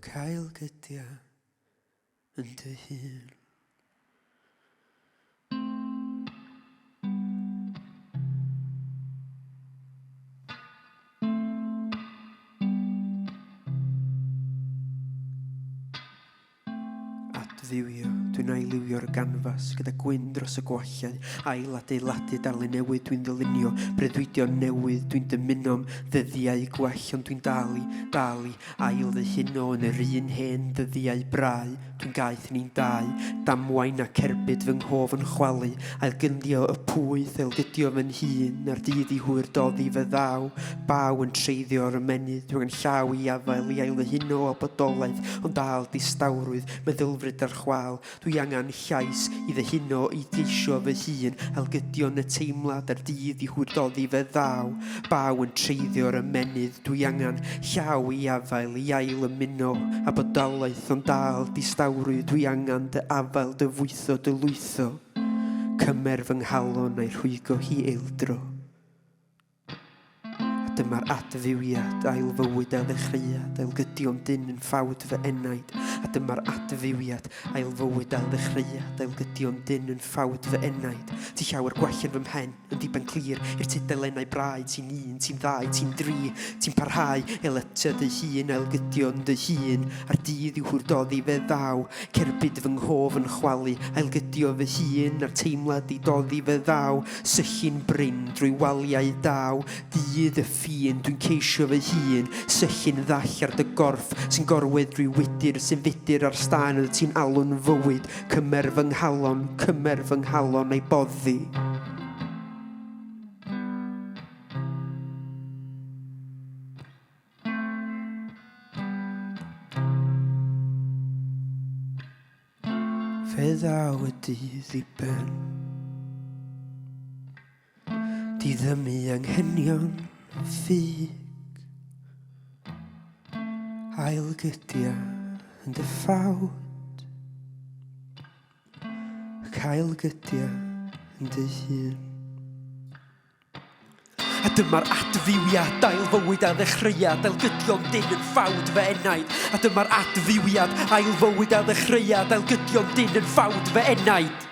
cael gydia yn dy hun. Adfywio, dwi'n ailywio'r ganfas gyda gwyn dros y gwallau, ail adeiladu darlu newydd dwi'n ddylunio, breuddwydio newydd dwi'n dymuno'm ddyddiau gwell, ond dwi'n dalu, ail ddyhuno yn yr un hen ddyddiau brau, dwi'n gaeth ni'n dau, damwain a cerbyd fy nghof yn chwalu, ail gyndio y pwyth, ail gydio fy'n hun, ar dydd i hwyr doddi fy ddaw, baw yn treiddio o'r ymenydd, dwi'n llaw i afael i ail ddyhuno o bodolaeth, ond dal distawrwydd, meddylfryd ar chwal, dwi angen llais i ddyhuno i deisio fy hun, ail gydio yn y teimlad ar dydd i hwrdoddi fy ddaw, baw yn treiddio'r ymenydd, dwi angen llaw i afael i ail ymuno a bodolaeth, ond dal distawrwydd, dwi angen dy afael dy fwytho dy lwytho, cymer fy nghalon a'i rhwygo hi eildro. Dyma'r adfywiad, ail fywyd a ddechreuad, ail gydion dyn yn ffawd fy enaid. A dyma'r adfywiad, ail fywyd a ddechreuad, ail gydion dyn yn ffawd fy enaid. Ti llawer gwellen fy mhen, yn diben clir, i'r tudalenau braidd, ti'n un, ti'n ddau, ti'n dri, ti'n parhau, eletio dy hun, ail gydion dy hun, ar dydd i'w hwrdoddi fe ddaw, cerbyd fy nghof yn chwalu, ail gydio fy hun, ar teimlad i doddi fe ddaw, sychu'n bryn drwy waliau daw, dydd y ffin, dwi'n ceisio fy hun, sychu'n ddall ar dy gorff, sy'n gorwedd drwy wydyr, sy'n fudur ar stan oedd ti'n alw'n fywyd, cymer fy nghalon ei boddi. Fe ddaw y dydd i ben, di ddymu anghenion ffug, ail gydia yn dy ffawd, cael gydia yn dy hun. A dyma'r adfywiad, ail fywyd a ddechreuad, ail gydion dyn yn ffawd fy enaid. A dyma'r adfywiad, ail fywyd a ddechreuad, ail gydion dyn yn ffawd fy enaid.